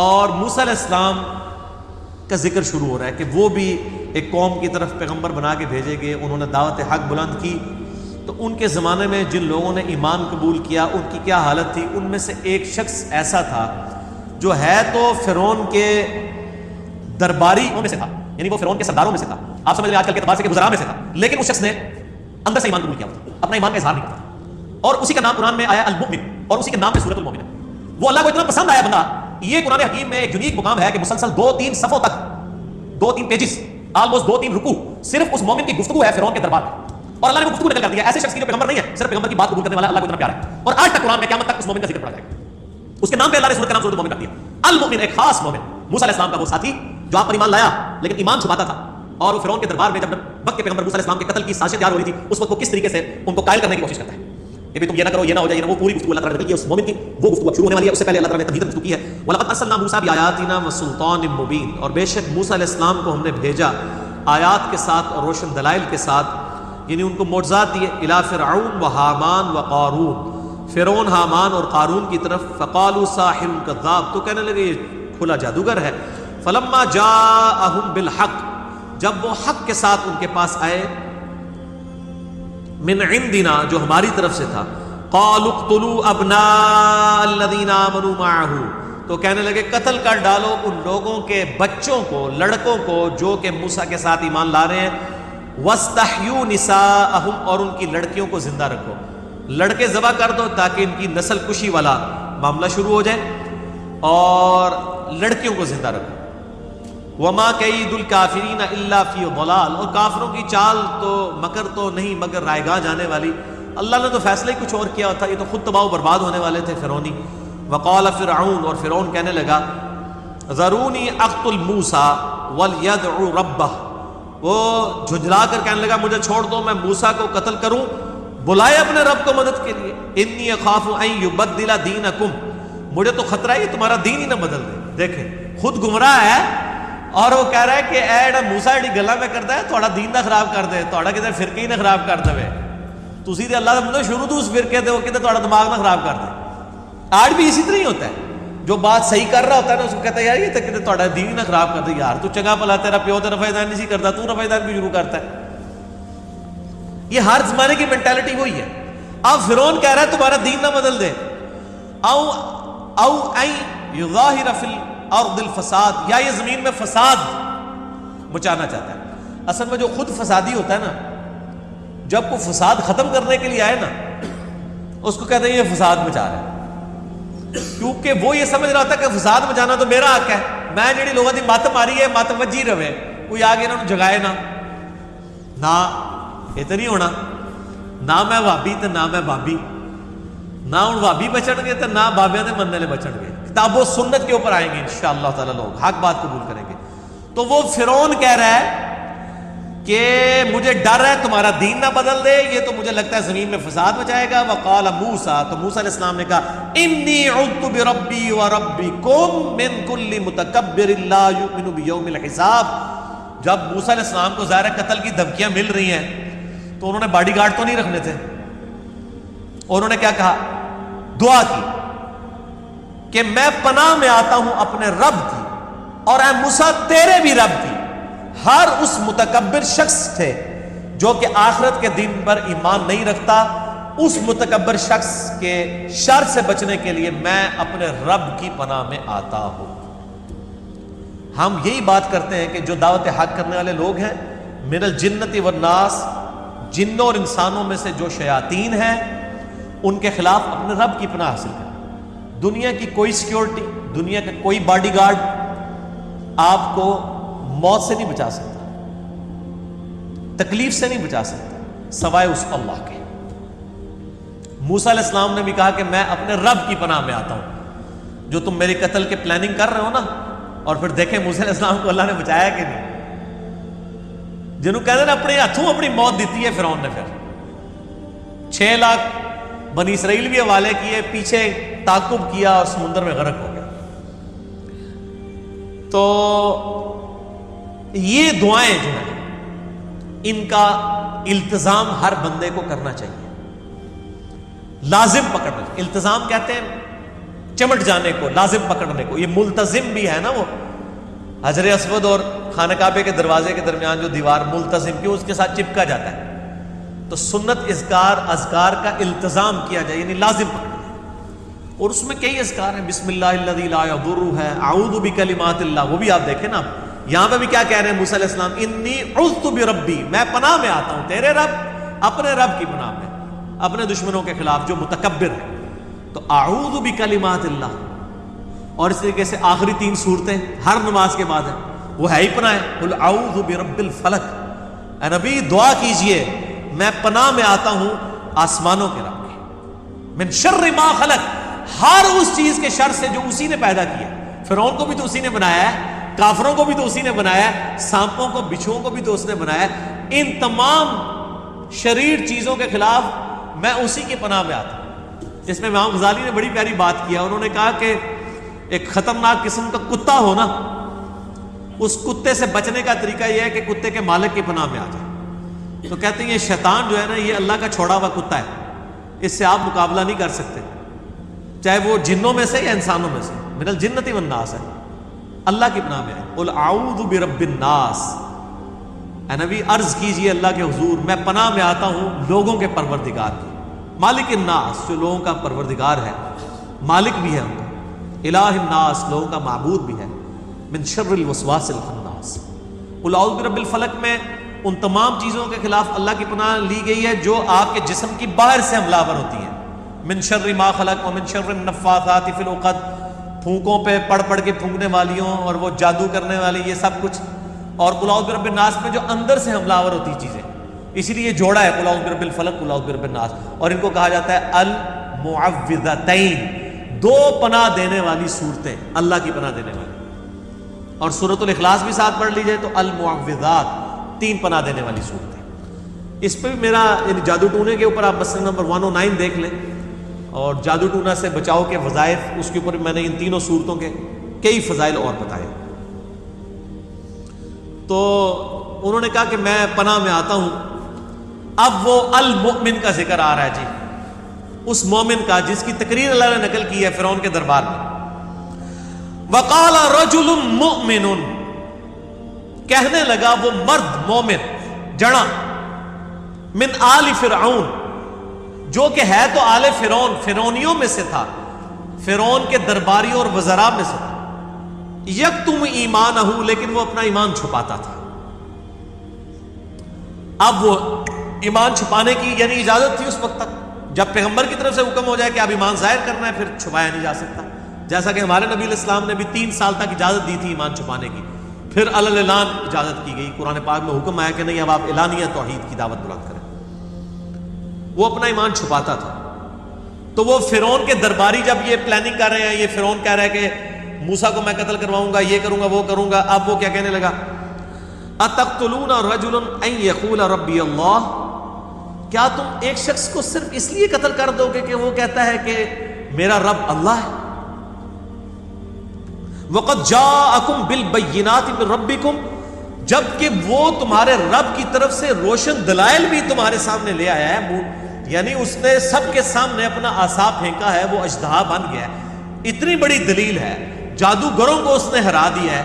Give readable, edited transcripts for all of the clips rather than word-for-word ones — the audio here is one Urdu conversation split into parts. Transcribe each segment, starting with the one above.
اور موسیٰ علیہ السلام کا ذکر شروع ہو رہا ہے کہ وہ بھی ایک قوم کی طرف پیغمبر بنا کے بھیجے گئے، انہوں نے دعوت حق بلند کی. تو ان کے زمانے میں جن لوگوں نے ایمان قبول کیا ان کی کیا حالت تھی؟ ان میں سے ایک شخص ایسا تھا جو ہے تو فرعون کے درباری میں سے تھا، یعنی وہ فرعون کے سرداروں میں سے تھا، آپ سمجھ لیں آج کل کے اعتبار سے کہ وزراء میں سے تھا، لیکن اس شخص نے اندر سے ایمان قبول کیا تھا، اپنا ایمان کا اظہار نہیں کرتا، اور اسی کا نام قرآن میں آیا المؤمن، اور اسی کے نام میں سورۃ المؤمن ہے. وہ اللہ کو اتنا پسند آیا بندہ، یہ قرآن حکیم میں ایک یونیک مقام ہے کہ مسلسل 2-3 صفوں تک 2-3 پیجز آلموسٹ 2-3 رکوع صرف اس مومن کی گفتگو ہے فرعون کے دربار میں، اور اللہ نے وہ گفتگو نقل کر دی ہے ایسے شخص کی جو پیغمبر نہیں ہے، صرف پیغمبر کی بات قبول کرنے والا اللہ کو اتنا پیارا ہے، اور آج تک قرآن میں قیامت تک اس مومن کا ذکر پڑا جائے گا. اس کے نام پہ اللہ نے سورۃ کا نام سورۃ المؤمن رکھ دیا. المؤمن ایک خاص مومن، موسیٰ علیہ السلام کا وہ ساتھی جو آپ پر ایمان لایا لیکن ایمان چھپاتا تھا، اور وہ فرعون کے دربار میں جب وقت کے پیغمبر موسیٰ علیہ السلام کے قتل کی سازش تیار ہو رہی تھی اس وقت وہ کس طریقے سے ان کو قائل کرنے کی کوشش کرتا ہے کہ بھی تم یہ نہ کرو، یہ نہ ہو جائے، وہ پوری گفتگو اللہ تعالیٰ نے کی ہے اس مومن کی. وہ گفتگو شروع ہونے والی ہے، اس سے پہلے اللہ تعالیٰ نے تمہید گفتگو کی ہے. وَلَقَدْ أَرْسَلْنَا مُوسَىٰ بِآيَاتِنَا وَسُلْطَانٍ مُّبِينٍ، اور بے شک موسیٰ علیہ السلام کو ہم نے بھیجا آیات کے ساتھ اور روشن دلائل کے ساتھ، یعنی ان کو معجزات دیے. إِلَىٰ فِرْعَوْنَ وَحَامَانَ وَقَارُونَ، فرعون، حامان اور قارون کی طرف. فَقَالُوا سَاحِرٌ كَذَّابٌ، تو کہنے لگے یہ کھلا جادوگر ہے. فَلَمَّا جَاءَهُم بِالْحَقِّ، جب وہ حق کے ساتھ ان کے پاس آئے، من عندنا، جو ہماری طرف سے تھا. قالوا اقتلوا ابناء الذين آمنوا معه، تو کہنے لگے قتل کر ڈالو ان لوگوں کے بچوں کو، لڑکوں کو جو کہ موسیٰ کے ساتھ ایمان لا رہے ہیں. واستحيوا نساءهم، اور ان کی لڑکیوں کو زندہ رکھو، لڑکے ذبح کر دو تاکہ ان کی نسل کشی والا معاملہ شروع ہو جائے، اور لڑکیوں کو زندہ رکھو. وما کید الکافرین الا فی ضلال، اور کافروں کی چال تو مکر تو نہیں مگر رائیگاں جانے والی. اللہ نے تو فیصلہ ہی کچھ اور کیا تھا، یہ تو خود تباہ و برباد ہونے والے تھے فرعونی. وقال فرعون، اور فرعون کہنے لگا ذرونی اقتل موسیٰ ولیدع ربہ، وہ جھنجھلا کر کہنے لگا مجھے چھوڑ دو، میں موسیٰ کو قتل کروں، بلائے اپنے رب کو مدد کے لیے. انی اخاف ان یبدل دینکم، مجھے تو خطرہ ہے یہ تمہارا دین ہی نہ بدل دے. دیکھیں خود گمراہ ہے اور وہ کہہ رہا ہے کہ اے موسیٰ ایڈی گلاں میں کرتا ہے تھوڑا دین نہ خراب کر دے، تھوڑا کدھر فرقے ہی نہ خراب کر دے، تسی تے اللہ دا بندہ شروع تو اس فرقے دے، وہ کدھر تھوڑا دماغ نہ خراب کر دے. آج بھی اسی طرح ہی ہوتا ہے، جو بات صحیح کر رہا ہوتا ہے نا اس کو کہتا ہے یار یہ تو کدھر تھوڑا دین ہی نہ خراب کر دے، یار تو چنگا بھلا تیرا پیو تو رفع دان نہیں کرتا، تو رفع دان بھی شروع کرتا ہے. یہ ہر زمانے کی مینٹالٹی وہی ہے. اب فرعون کہہ رہا ہے تمہارا دین نہ بدل دے، او ان یظاہر فی الارض الفساد، یا یہ زمین میں فساد مچانا چاہتا ہے. اصل میں جو خود فسادی ہوتا ہے نا، جب کوئی فساد ختم کرنے کے لیے آئے نا اس کو کہتے ہیں یہ فساد مچا رہا ہے، کیونکہ وہ یہ سمجھ رہا ہوتا ہے کہ فساد مچانا تو میرا حق ہے، میں جڑی لوگوں کی مت ماری ہے مت وجی رہے، کوئی آگے انہوں نے جگائے نہ یہ تو نہیں ہونا، نہ میں بھابی تو نہ میں بابی، نہ ہوں بھابی بچن گے تو نہ بابیاں دے مننے لے بچن گے. کتاب و سنت کے اوپر آئیں گے انشاءاللہ تعالی، لوگ حق بات قبول کریں گے. تو وہ فرعون کہہ رہا ہے کہ مجھے ڈر ہے تمہارا دین نہ بدل دے، یہ تو مجھے لگتا ہے زمین میں فساد مچائے گا. وقال موسیٰ، تو موسیٰ علیہ السلام نے کہا انی عذت بربی وربکم من کل متکبر لا یؤمن بیوم الحساب. جب موسیٰ علیہ السلام کو ظاہر قتل کی دھمکیاں مل رہی ہیں تو انہوں نے باڈی گارڈ تو نہیں رکھنے تھے، انہوں نے کیا کہا، دعا کی کہ میں پناہ میں آتا ہوں اپنے رب کی، اور اے موسیٰ تیرے بھی رب کی، ہر اس متکبر شخص تھے جو کہ آخرت کے دن پر ایمان نہیں رکھتا، اس متکبر شخص کے شر سے بچنے کے لیے میں اپنے رب کی پناہ میں آتا ہوں. ہم یہی بات کرتے ہیں کہ جو دعوت حق کرنے والے لوگ ہیں، من الجنت والناس، جنوں اور انسانوں میں سے جو شیاطین ہیں ان کے خلاف اپنے رب کی پناہ حاصل کریں. دنیا کی کوئی سیکیورٹی، دنیا کا کوئی باڈی گارڈ آپ کو موت سے نہیں بچا سکتا، تکلیف سے نہیں بچا سکتا سوائے اس اللہ کے. موسیٰ علیہ السلام نے بھی کہا کہ میں اپنے رب کی پناہ میں آتا ہوں. جو تم میری قتل کے پلاننگ کر رہے ہو نا، اور پھر دیکھیں موسیٰ علیہ السلام کو اللہ نے بچایا کہ نہیں، جنہوں کہتے ہیں اپنے ہاتھوں اپنی موت دیتی ہے فرعون نے. پھر 6 لاکھ بنی اسرائیل بھی حوالے کیے، پیچھے تعاقب کیا اور سمندر میں غرق ہو گیا. تو یہ دعائیں جو ہیں ان کا التزام ہر بندے کو کرنا چاہیے، لازم پکڑنا چاہیے. التزام کہتے ہیں چمٹ جانے کو، لازم پکڑنے کو. یہ ملتزم بھی ہے نا، وہ حجر اسود اور خانہ کعبے کے دروازے کے درمیان جو دیوار ملتزم کیوں اس کے ساتھ چپکا جاتا ہے. تو سنت اذکار کا التزام کیا جائے، یعنی لازم پکڑنا. اور اس میں کئی اذکار ہیں، بسم اللہ الذی لا یضر ہے، اعوذ بکلمات اللہ، وہ بھی آپ دیکھیں نا. یہاں پہ بھی کیا کہہ رہے ہیں موسیٰ علیہ السلام، انی عذت بربی، میں پناہ میں آتا ہوں تیرے رب، اپنے رب کی پناہ میں، اپنے دشمنوں کے خلاف جو متکبر ہے. تو اعوذ بکلمات اللہ. اور اس طریقے سے آخری 3 صورتیں ہر نماز کے بعد ہیں، وہ ہے ہی پناہ ہے. قل اعوذ برب الفلق، اے نبی دعا کیجئے میں پناہ میں آتا ہوں آسمانوں کے رب کی، من شر ما خلق، ہر اس چیز کے شر سے جو اسی نے پیدا کیا. فرعون کو بھی تو اسی نے بنایا ہے، کافروں کو بھی تو اسی نے بنایا ہے، سانپوں کو بچھوؤں کو بھی تو اس نے بنایا ہے. ان تمام شریر چیزوں کے خلاف میں اسی کی پناہ میں آتا ہوں. جس میں امام غزالی نے بڑی پیاری بات کیا، انہوں نے کہا کہ ایک خطرناک قسم کا کتا ہو نا، اس کتے سے بچنے کا طریقہ یہ ہے کہ کتے کے مالک کی پناہ میں آ جائے. تو کہتے ہیں یہ شیطان جو ہے نا، یہ اللہ کا چھوڑا ہوا کتا ہے، اس سے آپ مقابلہ نہیں کر سکتے، چاہے وہ جنوں میں سے یا انسانوں میں سے، من الجنۃ والناس ہے، اللہ کی پناہ میں ہے. قل اعوذ برب الناس، اے نبی عرض کیجئے اللہ کے حضور میں پناہ میں آتا ہوں لوگوں کے پروردگار کی، مالک الناس جو لوگوں کا پروردگار ہے، مالک بھی ہے ان کا، الہ الناس لوگوں کا معبود بھی ہے، من شر الوسواس الخناس. قل اعوذ برب الفلق میں ان تمام چیزوں کے خلاف اللہ کی پناہ لی گئی ہے جو آپ کے جسم کی باہر سے حملہ آور ہوتی ہیں. من شر ما خلق ومن شر النفاثات فی العقد، پھونکوں پہ پڑھ کے پھونکنے والیوں اور وہ جادو کرنے والی، یہ سب کچھ. اور قل اعوذ برب الناس میں جو اندر سے حملہ آور ہوتی چیزیں، اسی لیے جوڑا ہے قل اعوذ برب الفلق قل اعوذ برب الناس. اور ان کو کہا جاتا ہے المعوذتین، 2 پناہ دینے والی صورتیں، اللہ کی پناہ دینے والی. اور سورۃ الاخلاص بھی ساتھ پڑھ لیجئے تو المعوذات، 3 پناہ دینے والی صورتیں. اس پہ بھی میرا یعنی جادو ٹونے کے اوپر آپ مسئلہ نمبر 109 دیکھ لیں، اور جادو ٹونا سے بچاؤ کے وظائف، اس کے اوپر میں نے ان 3 صورتوں کے کئی فضائل اور بتائے. تو انہوں نے کہا کہ میں پناہ میں آتا ہوں. اب وہ المؤمن کا ذکر آ رہا ہے جی، اس مومن کا جس کی تقریر اللہ نے نقل کی ہے فرعون کے دربار میں. وقال رجل مؤمن، کہنے لگا وہ مرد مومن جڑا، من آل فرعون، جو کہ ہے تو آل فرعون، فرعونیوں میں سے تھا، فرعون کے درباریوں اور وزراء میں سے تھا. یکتم ایمانہ، لیکن وہ اپنا ایمان چھپاتا تھا. اب وہ ایمان چھپانے کی یعنی اجازت تھی اس وقت تک، جب پیغمبر کی طرف سے حکم ہو جائے کہ اب ایمان ظاہر کرنا ہے پھر چھپایا نہیں جا سکتا. جیسا کہ ہمارے نبی علیہ السلام نے بھی 3 سال تک اجازت دی تھی ایمان چھپانے کی، پھر اعلان اجازت کی گئی. قرآن پاک میں حکم آیا کہ نہیں اب آپ اعلانیہ توحید کی دعوت بلند کریں. وہ اپنا ایمان چھپاتا تھا. تو وہ فرعون کے درباری جب یہ پلاننگ کر رہے ہیں، یہ فرعون کہہ رہا ہے کہ موسیٰ کو میں قتل کرواؤں گا، یہ کروں گا وہ کروں گا. اب وہ کیا کہنے لگا، اتقتلون رجلا ان یقول ربی اللہ، کیا تم ایک شخص کو صرف اس لیے قتل کر دو گے کہ وہ کہتا ہے کہ میرا رب اللہ ہے. وقد جاءکم بالبینات من ربکم، جبکہ وہ تمہارے رب کی طرف سے روشن دلائل بھی تمہارے سامنے لے آیا ہے. یعنی اس نے سب کے سامنے اپنا عصا پھینکا ہے، وہ اژدہا بن گیا ہے. اتنی بڑی دلیل ہے، جادوگروں کو اس نے ہرا دیا ہے،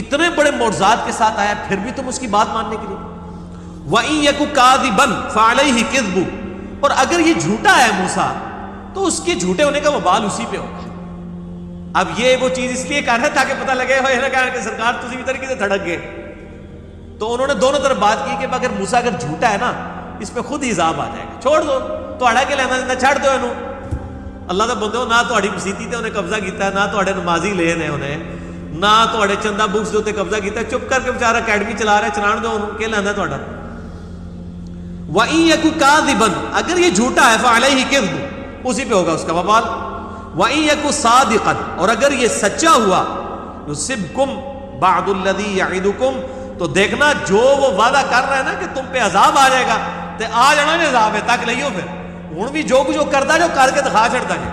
اتنے بڑے معجزات کے ساتھ آیا، پھر بھی تم اس کی بات ماننے کے لیے. وَإِن يَكُ كَاذِبًا فَعَلَيْهِ كِذْبُ، اور اگر یہ جھوٹا ہے موسیٰ تو اس کے جھوٹے ہونے کا وبال اسی پہ ہوگا. اب یہ وہ چیز اس لیے کر رہا ہے تاکہ پتہ لگے ہوئے نہ کہا کہ سرکار تسی بھی طریقے سے تھڑک گئے. تو انہوں نے دونوں طرف بات کی کہ اگر موسیٰ اگر جھوٹا ہے نا اس پہ خود ہی عذاب آ جائے گا، چھوڑ دو تہاڑا کے لینا دینا، چھڑ دو انہوں. اللہ دا بندے ہو، نہ تہاڑی مسیتی تے انہیں قبضہ کیتا ہے، نہ تہاڑے نمازی لے نے انہیں، نہ تہاڑے چندہ بکس دے اوتے قبضہ کیتا ہے. چپ کر کے بیچارہ اکیڈمی چلا رہا ہے، چلان دو انہوں، کہ لینا تہاڑا. وَإِن يَكُ كَاذِبًا، اگر یہ جھوٹا ہے فَعَلَيْهِ كِذْبُ، اسی پہ ہوگا اس کا وبال. وَإِن يَكُ صَادِقًا، اور اگر یہ سچا ہوا يُصِبْكُمْ بَعْضُ الَّذِي يَعِدُكُمْ، تو دیکھنا جو وہ وعدہ کر رہا ہے نا کہ تم پہ عذاب آ جائے گا، تے آ جانا نے عذاب ہے تک لئیو. پھر ہوں بھی جو کچھ وہ کرتا جو کر کے دکھا چھڑتا ہے.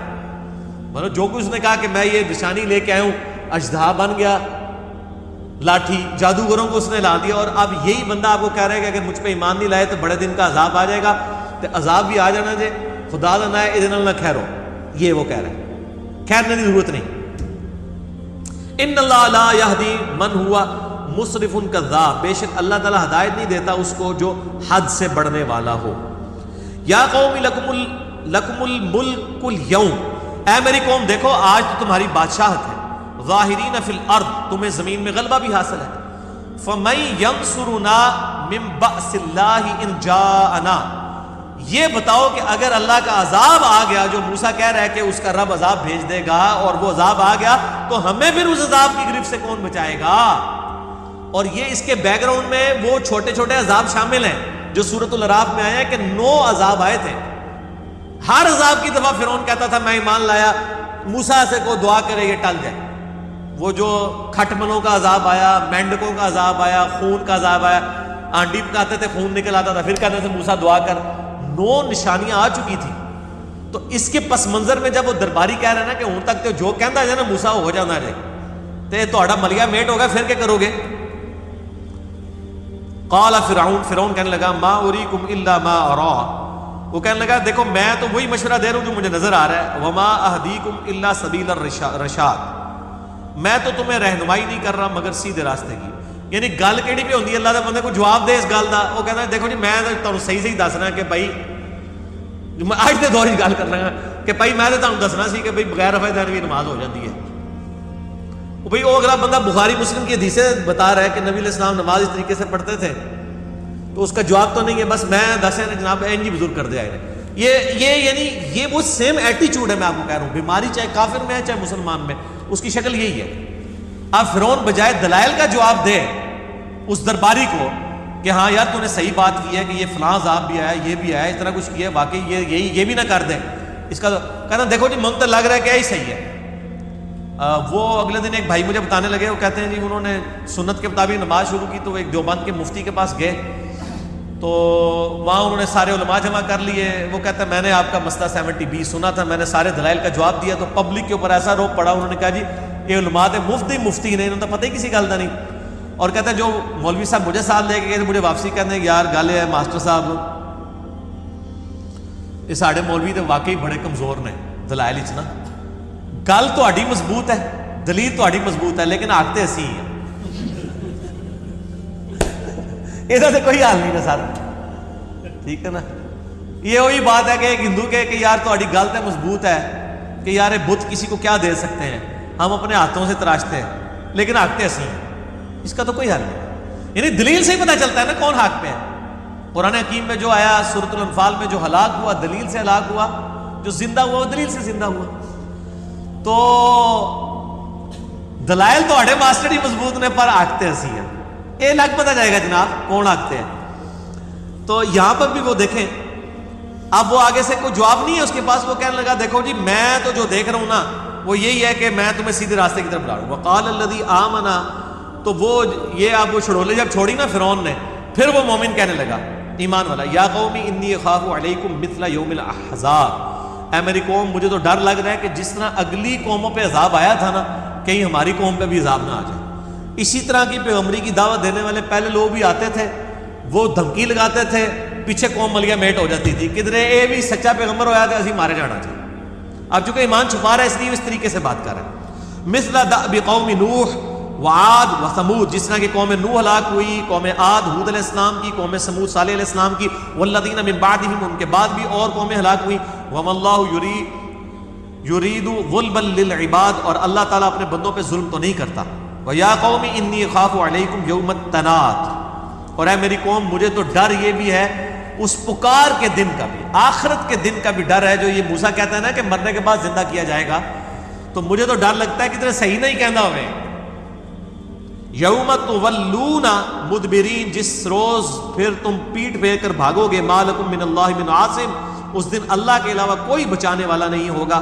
مطلب جو کچھ نے کہا کہ میں یہ نشانی لے کے آیا ہوں، اژدہا بن گیا، لاٹھی، جادوگروں کو اس نے لا دیا. اور اب یہی بندہ آپ کو کہہ رہا ہے کہ اگر مجھ پہ ایمان نہیں لائے تو بڑے دن کا عذاب آ جائے گا. تو عذاب بھی آ جانا جے، خدا دا نہ ہے ادھر نہ خیرو، یہ وہ کہہ رہے ہیں. ٹھہرنے کی ضرورت نہیں. ان اللہ لا یہدی من ہوا مسرف کذاب، بے شک اللہ تعالیٰ ہدایت نہیں دیتا اس کو جو حد سے بڑھنے والا ہو. یا قوم لکم الملک اليوم، اے میری قوم دیکھو آج تو تمہاری بادشاہت ہے. ظاہرین فی الارض، تمہیں زمین میں غلبہ بھی حاصل ہے. فمن ینصرنا من بأس اللہ ان جاءنا، یہ بتاؤ کہ اگر اللہ کا عذاب آ گیا، جو موسیٰ کہہ رہا ہے کہ اس کا رب عذاب بھیج دے گا، اور وہ عذاب آ گیا تو ہمیں پھر اس عذاب کی گرفت سے کون بچائے گا؟ اور یہ اس کے بیک گراؤنڈ میں وہ چھوٹے چھوٹے عذاب شامل ہیں جو سورۃ الاعراف میں آیا ہے کہ 9 عذاب آئے تھے. ہر عذاب کی دفعہ فرعون کہتا تھا میں ایمان لایا، موسیٰ سے کو دعا کرے یہ ٹل جائے. وہ جو کھٹملوں کا عذاب آیا، مینڈکوں کا عذاب آیا، خون کا عذاب آیا، آنڈی پکاتے تھے خون نکل آتا تھا، پھر کہتے تھے موسیٰ دعا کر. 9 نشانیاں آ چکی تھی. تو اس کے پس منظر میں جب وہ درباری کہہ رہے ہیں نا کہ ہوں تک تو جو کہندا ہے نا موسیٰ ہو جانا ہے تے تہاڈا ملیا میٹ ہوگا، پھر کیا کرو گے؟ قال فرعون کہنے لگا ما اریکم الا ما ارا، وہ کہنے لگا دیکھو میں تو وہی مشورہ دے رہا ہوں جو مجھے نظر آ رہا ہے. وما اہدیکم الا سبیل الرشاد، میں تو تمہیں رہنمائی نہیں کر رہا مگر سیدھے راستے کی. یعنی گل کیڑی پہ ہوندی ہے اللہ دے بندے کو جواب دے اس گل دا. وہ کہنا دیکھو جی میں تمہیں صحیح دسنا کہ بھائی اج دے دور گل کرنا کہ بھائی میں تمہیں دسنا سی کہ بھائی بغیر رفع دین بھی نماز ہو جاتی ہے. بھائی وہ اگلا بندہ بخاری مسلم کی حدیثیں بتا رہا ہے کہ نبی علیہ السلام نماز اس طریقے سے پڑھتے تھے، تو اس کا جواب تو نہیں ہے، بس میں دس جناب جی بزرگ کر دیا ہے. یہ یعنی یہ وہ سیم ایٹیچیوڈ ہے. میں آپ کو کہہ رہا ہوں بیماری چاہے کافر میں ہے چاہے مسلمان میں، اس کی شکل یہی ہے. اب فرعون بجائے دلائل کا جواب دے اس درباری کو کہ ہاں یار تو نے صحیح بات کی ہے کہ یہ فلاں عذاب بھی آیا، یہ بھی آیا، اس طرح کچھ کیا، واقعی یہ بھی نہ کر دیں اس کا. کہنا دیکھو جی منگ تو لگ رہا ہے کہ یہی صحیح ہے. وہ اگلے دن ایک بھائی مجھے بتانے لگے، وہ کہتے ہیں جی انہوں نے سنت کے مطابق نماز شروع کی تو ایک دیوبند کے مفتی کے پاس گئے تو وہاں انہوں نے سارے علماء جمع کر لیے. وہ کہتا ہے میں نے آپ کا مسئلہ 70B سنا تھا، میں نے سارے دلائل کا جواب دیا تو پبلک کے اوپر ایسا روپ پڑا. انہوں نے کہا جی یہ علماء تھے مفتی نہیں، انہوں نے پتہ ہی کسی گل کا نہیں. اور کہتا ہے جو مولوی صاحب مجھے ساتھ لے کے گئے مجھے واپسی کہتے ہیں یار گل ہے ماسٹر صاحب یہ ساڑھے مولوی تو واقعی بڑے کمزور نے دلائل نا. گل تہاڈی مضبوط ہے، دلیل تہاڈی مضبوط ہے، لیکن آکھتے اسی ہیں. یہ تو کوئی حال نہیں نا سر، ٹھیک ہے نا. یہ وہی بات ہے کہ ایک ہندو کہ یار تہاڈی گل تو مضبوط ہے کہ یار بت کسی کو کیا دے سکتے ہیں، ہم اپنے ہاتھوں سے تراشتے ہیں، لیکن آکھتے اسی ہیں. اس کا تو کوئی حل نہیں. یعنی دلیل سے ہی پتہ چلتا ہے نا کون حق پہ ہے. قرآن حکیم میں جو آیا سورۃ الانفال میں جو ہلاک ہوا دلیل سے ہلاک ہوا، جو زندہ ہوا وہ دلیل سے زندہ ہوا. تو دلائل تو اڑے ماسٹر ہی مضبوط نے پر آکھتے اسی ہیں. یہ لگ پتہ جائے گا جناب کون آکھتے ہیں. تو یہاں پر بھی وہ دیکھیں اب وہ آگے سے کوئی جواب نہیں ہے اس کے پاس. وہ کہنے لگا دیکھو جی میں تو جو دیکھ رہا ہوں نا وہ یہی ہے کہ میں تمہیں سیدھے راستے کی طرف بلا رہا ہوں. وقال الذی آمنا، تو وہ یہ اب وہ چھڑولے جب چھوڑی نا فرعون نے، پھر وہ مومن کہنے لگا ایمان والا یا قومی انی اخاف علیکم مثل یوم الاحزاب، اے میری قوم مجھے تو ڈر لگ رہا ہے کہ جس طرح اگلی قوموں پہ عذاب آیا تھا نا کہیں ہماری قوم پہ بھی عذاب نہ آ جائے. اسی طرح کی پیغمبری کی دعوت دینے والے پہلے لوگ بھی آتے تھے، وہ دھمکی لگاتے تھے، پیچھے قوم ملیا میٹ ہو جاتی تھی کدھرے اے بھی سچا پیغمبر ہویا تھا اسی مارے جانا چاہیے. اب چونکہ ایمان چھپا رہا ہے اس لیے اس طریقے سے بات کر رہے ہیں. مثل دأب قوم نوح وعاد وثمود، جس طرح کی قوم نوح ہلاک ہوئی، قوم عاد ہود علیہ السلام کی، قوم سمود صالح علیہ السلام کی، والذین من بعدہم ان کے بعد بھی اور قومیں ہلاک ہوئی. وما اللہ یرید ظلما للعباد، اور اللہ تعالیٰ اپنے بندوں پہ ظلم تو نہیں کرتا. ویا قوم انی اخاف علیکم یوم التناد، اور اے میری قوم مجھے تو ڈر یہ بھی ہے اس پکار کے دن کا بھی، آخرت کے دن کا بھی ڈر ہے. جو یہ موسیٰ کہتا ہے نا کہ مرنے کے بعد زندہ کیا جائے گا، تو مجھے تو ڈر لگتا ہے کہ تیرے صحیح نہیں کہنا ہوئے. یوم تولون مدبرین، جس روز پھر تم پیٹ پھیر کر بھاگو گے، ما لکم من اللہ من عاصم، اس دن اللہ کے علاوہ کوئی بچانے والا نہیں ہوگا.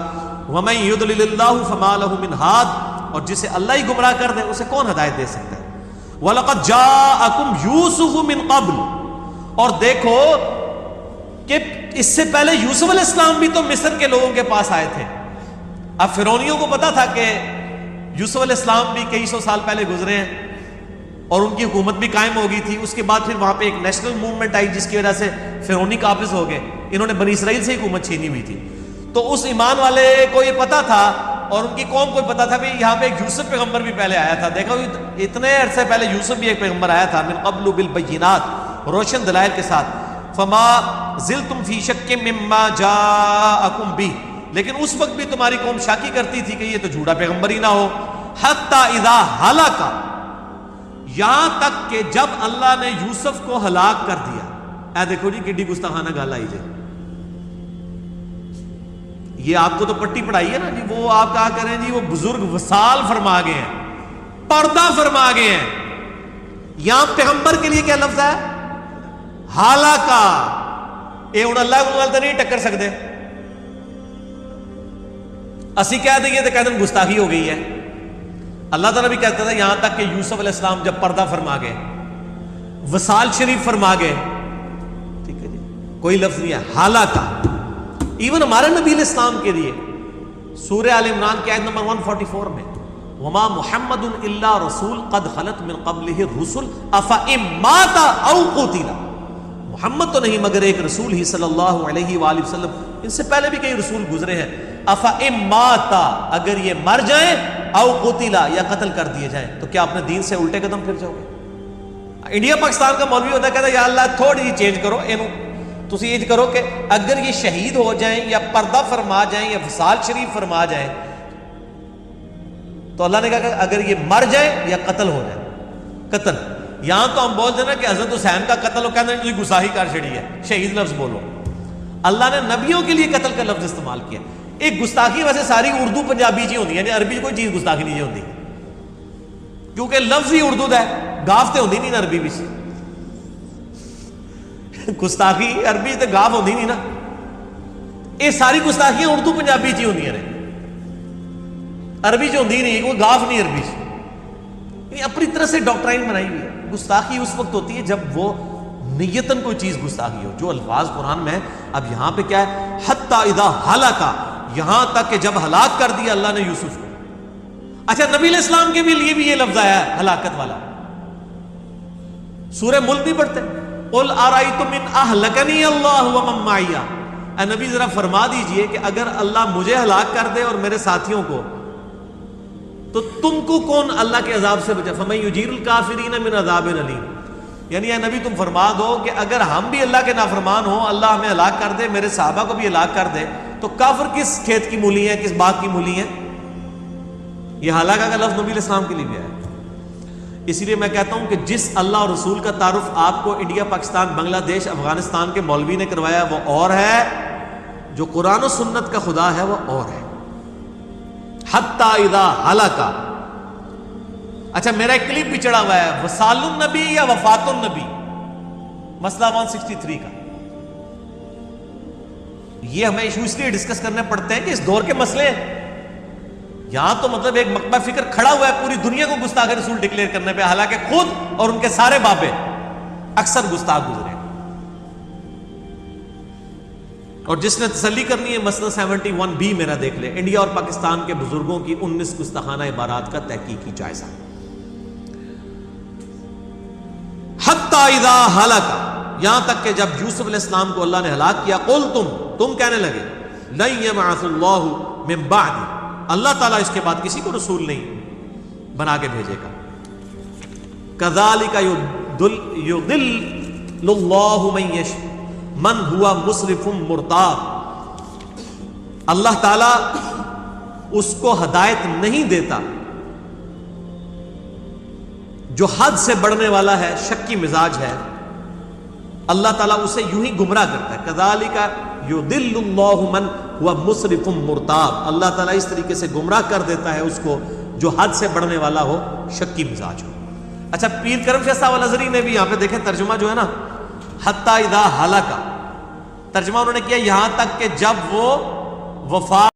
ومن یضلل اللہ فما لہ من ہاد، اور جسے اللہ ہی گمراہ کر دے اسے کون ہدایت دے سکتا ہے. وَلَقَدْ جَاءَكُمْ يُوسُفُ مِنْ قَبْلُ، اور دیکھو کہ اس سے پہلے یوسف علیہ السلام بھی تو مصر کے لوگوں کے پاس آئے تھے. اب فرعونیوں کو پتا تھا کہ یوسف علیہ السلام بھی کئی سو سال پہلے گزرے ہیں اور ان کی حکومت بھی قائم ہو گئی تھی. اس کے بعد پھر وہاں پہ ایک نیشنل موومنٹ آئی جس کی وجہ سے فرعونی قابض ہو گئے، انہوں نے بنی اسرائیل سے حکومت چھینی ہوئی تھی. تو اس ایمان والے کو یہ پتا تھا اور ان کی قوم کو پتا تھا بھی یہاں پہ ایک یوسف پیغمبر بھی پہلے آیا تھا. دیکھو اتنے عرصے پہلے یوسف بھی ایک پیغمبر آیا تھا, من قبل بالبینات, روشن دلائل کے ساتھ. فما زلتم فی شک مما جاءکم بہ, لیکن اس وقت بھی تمہاری قوم شاکی کرتی تھی کہ یہ تو جھوٹا پیغمبر ہی نہ ہو. حتی اذا ہلک, یہاں تک کہ جب اللہ نے یوسف کو ہلاک کر دیا. اے دیکھو جی کڈی گستاخانہ گل آئی جی. یہ آپ کو تو پٹی پڑھائی ہے نا جی, وہ آپ کہا کریں جی وہ بزرگ وصال فرما گئے ہیں, پردہ فرما گئے ہیں. یہاں پیغمبر کے لیے کیا لفظ ہے؟ ہلاکا. اے ہوں اللہ کو تو نہیں ٹکر سکتے. اسی کہہ دیں تو کہتے ہیں گستاخی ہو گئی ہے. اللہ تعالیٰ بھی کہتا تھا یہاں تک کہ یوسف علیہ السلام جب پردہ فرما گئے, وصال شریف فرما گئے, ٹھیک ہے جی, کوئی لفظ نہیں ہے ہلاکا. ایون ہمارے نبی علیہ السلام کے لیے سورہ آل عمران کی آیت نمبر 144 میں وما محمد الا رسول قد خلت من قبلہ الرسل افئن مات او قتل, محمد تو نہیں مگر ایک رسول ہی صلی اللہ علیہ وآلہ وسلم, ان سے پہلے بھی کئی رسول گزرے ہیں. افئن مات, اگر یہ مر جائیں, او قتل, یا قتل کر دیے جائیں, تو کیا اپنے دین سے الٹے قدم پھر جاؤ گے؟ انڈیا پاکستان کا مولوی ہوتا ہے کہتا ہے یا اللہ تھوڑی جی چینج کرو, تسی یہ کرو کہ اگر یہ شہید ہو جائیں یا پردہ فرما جائیں یا وصال شریف فرما جائیں, تو اللہ نے کہا کہ اگر یہ مر جائے یا قتل ہو جائے. قتل یہاں تو ہم بولتے ہیں نا کہ حضرت حسین کا قتل ہو, کہتے ہیں تجھے گستاخی کر چھڑی ہے, شہید لفظ بولو. اللہ نے نبیوں کے لیے قتل کا لفظ استعمال کیا. ایک گستاخی ویسے ساری اردو پنجابی جی ہوتی ہے, عربی کوئی چیز گستاخی نہیں ہوتی, کیونکہ لفظ ہی اردو دا ہے, گافتے ہوتی نہیں نا عربی بھی. گستاخی عربی تے گاف ہوندی نہیں نا, یہ ساری گستاخیاں اردو پنجابی چ ہوندیاں نے, عربی چ ہوندی نہیں, کوئی گاف نہیں عربی چ. اپنی طرح سے ڈاکٹرائن بنائی ہوئی ہے. گستاخی اس وقت ہوتی ہے جب وہ نیتن کوئی چیز گستاخی ہو, جو الفاظ قرآن میں ہے. اب یہاں پہ کیا ہے؟ حتی اذا ہلاکا, یہاں تک کہ جب ہلاک کر دیا اللہ نے یوسف کو. اچھا نبی علیہ السلام کے بھی لیے بھی یہ لفظ آیا ہے ہلاکت والا. سورہ ملک بھی پڑھتے ہیں, قل ارأیتم ان اہلکنی اللہ ومن معی, اے نبی ذرا فرما دیجئے کہ اگر اللہ مجھے ہلاک کر دے اور میرے ساتھیوں کو, تو تم کو کون اللہ کے عذاب سے بچا. فمن یجیر الکافرین من عذاب علیم, یعنی اے نبی تم فرما دو کہ اگر ہم بھی اللہ کے نافرمان ہوں, اللہ ہمیں ہلاک کر دے, میرے صحابہ کو بھی ہلاک کر دے, تو کافر کس کھیت کی مولی ہیں, کس باغ کی مولی ہیں. یہ ہلاکہ کا لفظ نبی علیہ السلام کے لیے بھی ہے. اسی لیے میں کہتا ہوں کہ جس اللہ اور رسول کا تعارف آپ کو انڈیا, پاکستان, بنگلہ دیش, افغانستان کے مولوی نے کروایا وہ اور ہے, جو قرآن و سنت کا خدا ہے وہ اور ہے. حتی اذا ہلاکا. اچھا میرا ایک کلپ بھی چڑھا ہوا ہے, وصال النبی یا وفات النبی, مسئلہ 163 کا. یہ ہمیں ایشو اس لیے ڈسکس کرنے پڑتے ہیں کہ اس دور کے مسئلے ہیں. یہاں تو مطلب ایک مکتبہ فکر کھڑا ہوا ہے پوری دنیا کو گستاخ رسول ڈکلیئر کرنے پہ, حالانکہ خود اور ان کے سارے بابے اکثر گستاخ گزرے. اور جس نے تسلی کرنی ہے مسئلہ 71B میرا دیکھ لے, انڈیا اور پاکستان کے بزرگوں کی 19 گستاخانہ عبارات کا تحقیقی جائزہ. حتی اذا ہلک, یہاں تک کہ جب یوسف علیہ السلام کو اللہ نے ہلاک کیا, تم کہنے لگے لن یبعث اللہ من بعد, اللہ تعالیٰ اس کے بعد کسی کو رسول نہیں بنا کے بھیجے گا. کذالک یضل اللہ من ہوا مسرف مرتاب, اللہ تعالیٰ اس کو ہدایت نہیں دیتا جو حد سے بڑھنے والا ہے, شکی مزاج ہے. اللہ تعالیٰ اسے یوں ہی گمراہ کرتا ہے. کذالک یضل اللہ من ہوا مسرف مرتاب, اللہ تعالیٰ اس طریقے سے گمراہ کر دیتا ہے اس کو جو حد سے بڑھنے والا ہو, شکی مزاج ہو. اچھا پیر کرم شاہ صاحب الازہری نے بھی یہاں پہ دیکھیں ترجمہ جو ہے نا حتی اذا ہلاکا, ترجمہ انہوں نے کیا یہاں تک کہ جب وہ وفات